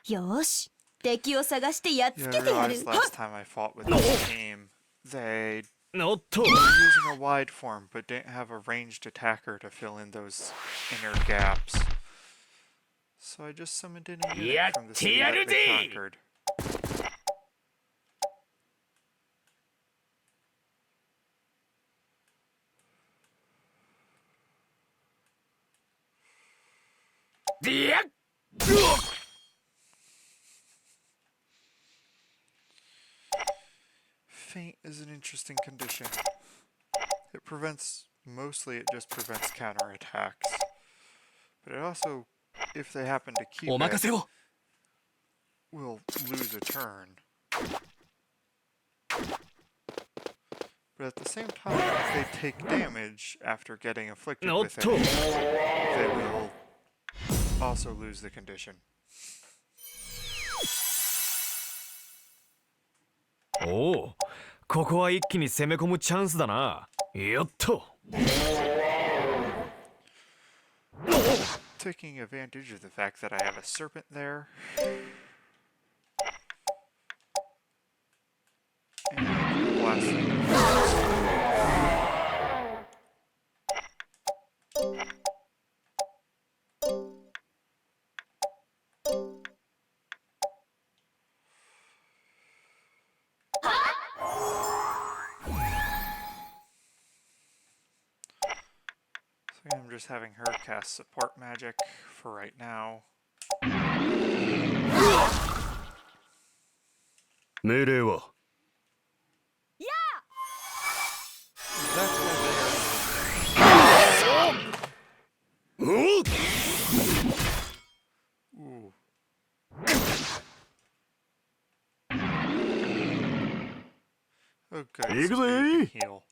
Yeah, I realized last time I fought with this team, they were using a wide form, but didn't have a ranged attacker to fill in those inner gaps. So I just summoned in a unit from the city that they conquered. Faint is an interesting condition. It just prevents counterattacks. But it also, if they happen to keep it, will lose a turn. But at the same time, if they take damage after getting afflicted with it, they will also lose the condition. おお、ここは一気に攻め込むチャンスだな。やっと。Taking advantage of the fact that I have a serpent there. And blasting. I'm just having her cast support magic for right now. 命令は That's where they are. Ooh. Okay, so you can heal.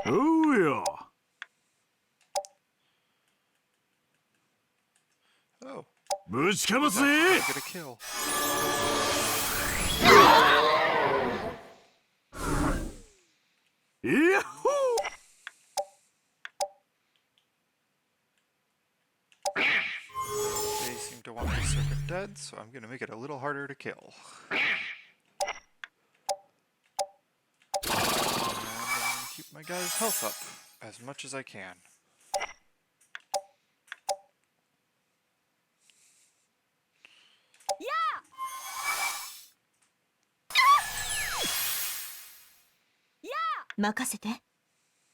おうよ。Oh. ぶちかますぜ。Get a kill. Yahoo! They seem to want the serpent dead, so I'm gonna make it a little harder to kill. And I'm gonna keep my guy's health up as much as I can. Yeah! 任せて。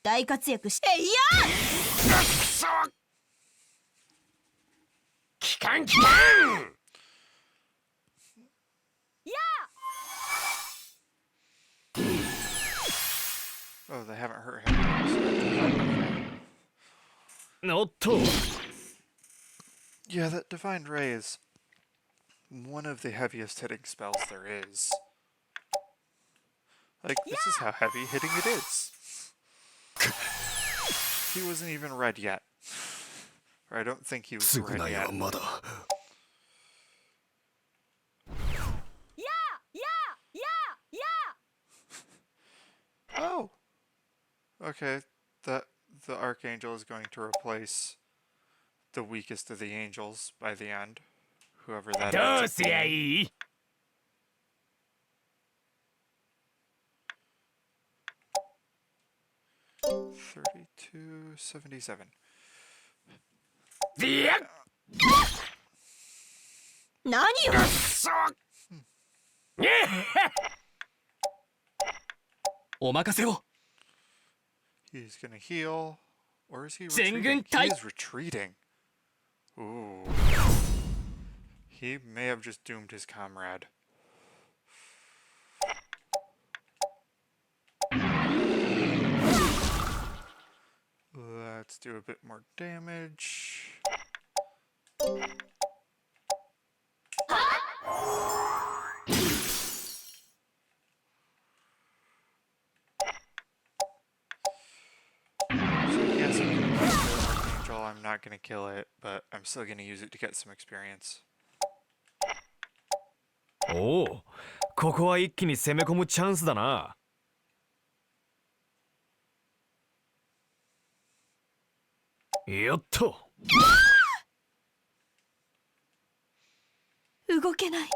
大活躍していや！くそ！機関機関！ Oh, they haven't hurt him. Yeah, that Divine Ray is one of the heaviest hitting spells there is. Like, this is how heavy hitting it is. He wasn't even red yet. Or I don't think he was red yet. Oh! Okay, the Archangel is going to replace the weakest of the angels by the end. Whoever that is. 3277. 何よ！お任せを。 He's gonna heal. Or is he retreating? He is retreating. Ooh. He may have just doomed his comrade. Let's do a bit more damage. I'm not gonna kill it, but I'm still gonna use it to get some experience. おお、ここは一気に攻め込むチャンスだな。やっと。動けない。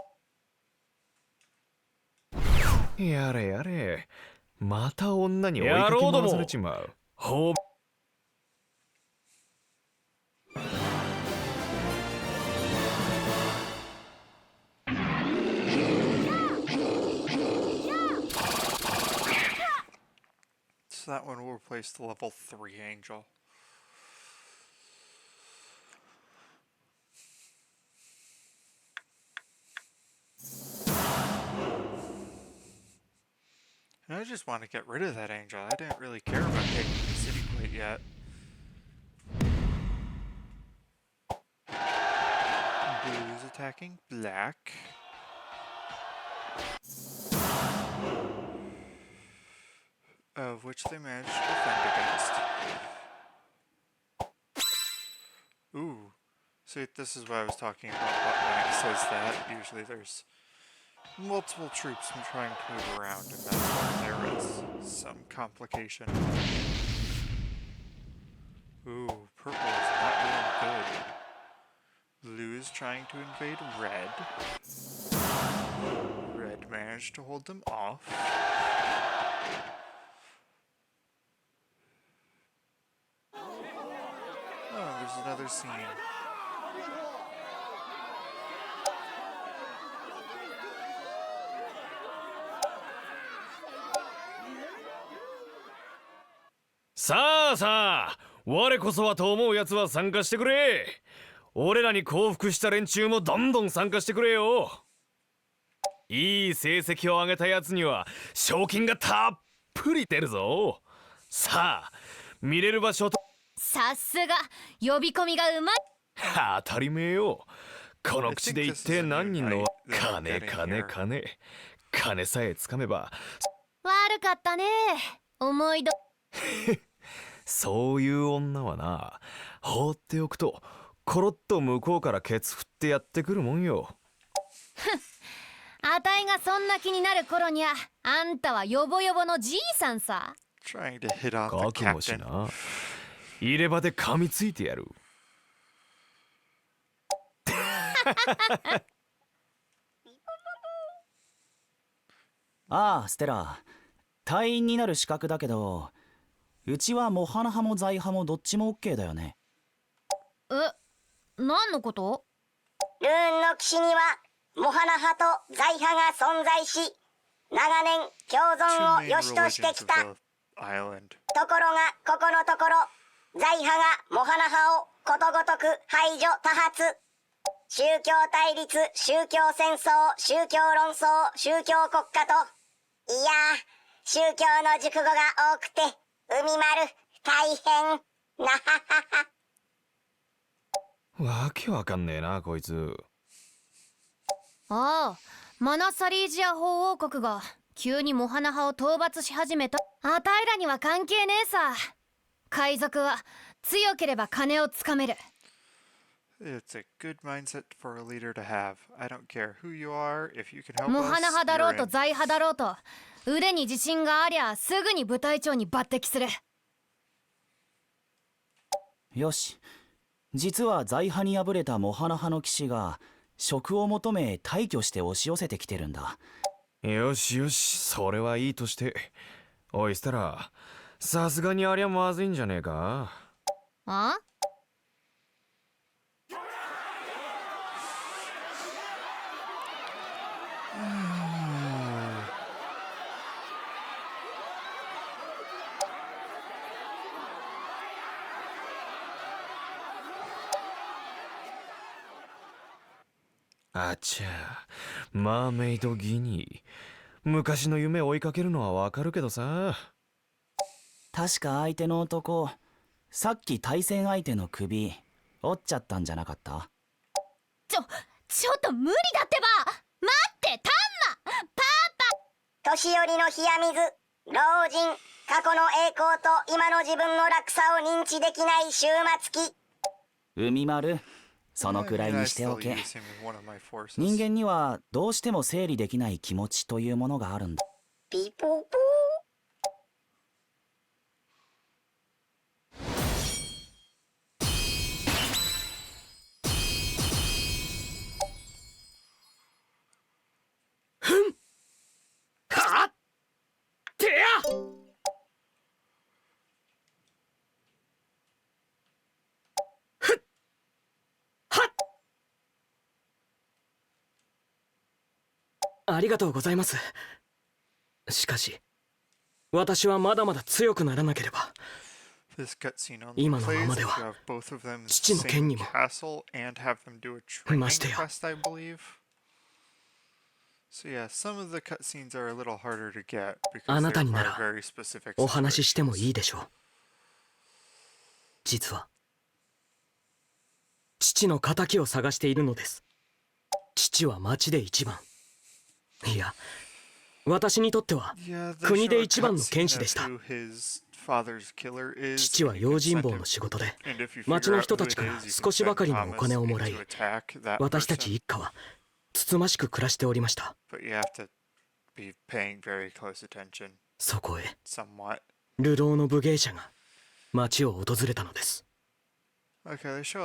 やれやれ、また女に追いかけ回されちまう。ほう。So that one will replace the level 3 angel. And I just want to get rid of that angel. I didn't really care about taking the city plate yet. Blue's attacking black. Of which they managed to defend against. Ooh. See, this is what I was talking about when it says that. Usually there's multiple troops trying to move around, and that's when there is some complication. Ooh, purple is not doing good. Blue is trying to invade red. Red managed to hold them off. Oh, there's another scene.さあさあ、我こそはと思うやつは参加してくれ。俺らに降伏した連中もどんどん参加してくれよ。いい成績を上げたやつには賞金がたっぷり出るぞ。さあ、見れる場所と。さすが呼び込みがうまい。当たり前よ。この口で言って何人の金さえつかめば。悪かったね。思い出そういう女はな、放っておくとコロッと向こうからケツ振ってやってくるもんよ。あたいがそんな気になる頃にゃ、あんたはヨボヨボのじいさんさ。Trying to hit on the 覚悟し captain. な。入れ歯で噛みついてやる。ああ、ステラ。隊員になる資格だけど、うちはモハナ派も財派もどっちも OK だよね。何のこと？ルーンの騎士にはモハナ派と財派が存在し、長年共存を良しとしてきた。ところがここのところ、財派がモハナ派をことごとく排除多発。宗教対立、宗教戦争、宗教論争、宗教国家と、いや宗教の熟語が多くて、海丸大変なははは。わけわかんねえなこいつ。ああ、マナサリージア法王国が急にモハナ派を討伐し始めた。あたいらには関係ねえさ。海賊は強ければ金をつかめる。It's a good mindset for a leader to have. I don't care who you are, if you can help us, モハナ派だろう you're と in. 財派だろうと、腕に自信がありゃすぐに部隊長に抜擢する。よし。実は財派に敗れたモハナ派の騎士が職を求め大挙して押し寄せてきてるんだ。よしよし、それはいいとして。おいステラ、さすがにありゃまずいんじゃねえか。あ？あちゃ、マーメイドギニー。昔の夢追いかけるのはわかるけどさ。確か相手の男、さっき対戦相手の首折っちゃったんじゃなかった？ちょっと無理だってば。待ってタンマパパ。年寄りの冷や水、老人、過去の栄光と今の自分の落差を認知できない終末期。海丸、そのくらいにしておけ。人間にはどうしても整理できない気持ちというものがあるんだ。ピポポはってや。ありがとうございます。しかし私はまだまだ強くならなければ。今のままでは父の剣にもましてや。あなたにならお話ししてもいいでしょう。実は父の仇を探しているのです。父は町で一番、いや私にとっては国で一番の剣士でした。父は用心棒の仕事で町の人たちから少しばかりのお金をもらい、私たち一家はつつましく暮らしておりました。そこへ流浪の武芸者が町を訪れたのです。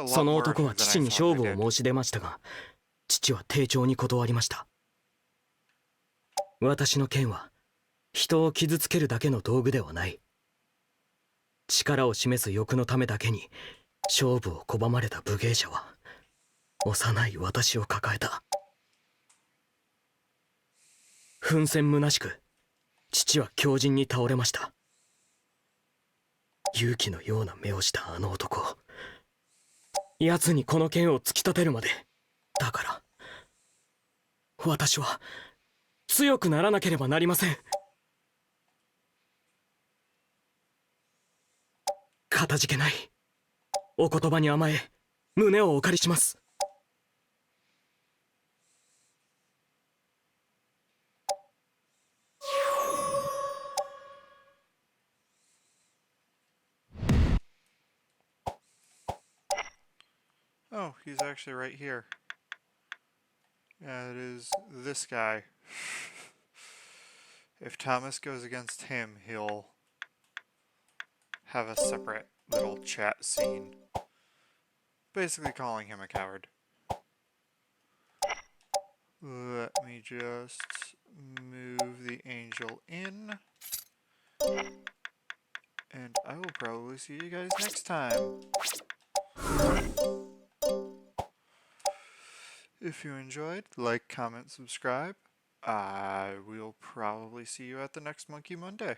その男は父に勝負を申し出ましたが、父は丁重に断りました。私の剣は人を傷つけるだけの道具ではない。力を示す欲のためだけに勝負を拒まれた武芸者は幼い私を抱えた。奮戦虚しく父は強靭に倒れました。勇気のような目をしたあの男、奴にこの剣を突き立てるまで。だから私は強くならなければなりません。かたじけないお言葉に甘え胸をお借りします。Oh, he's actually right here. Yeah, it is this guy. If Thomas goes against him, he'll have a separate little chat scene. Basically calling him a coward. Let me just move the angel in. And I will probably see you guys next time. If you enjoyed, like, comment, subscribe. I will probably see you at the next Monkey Monday.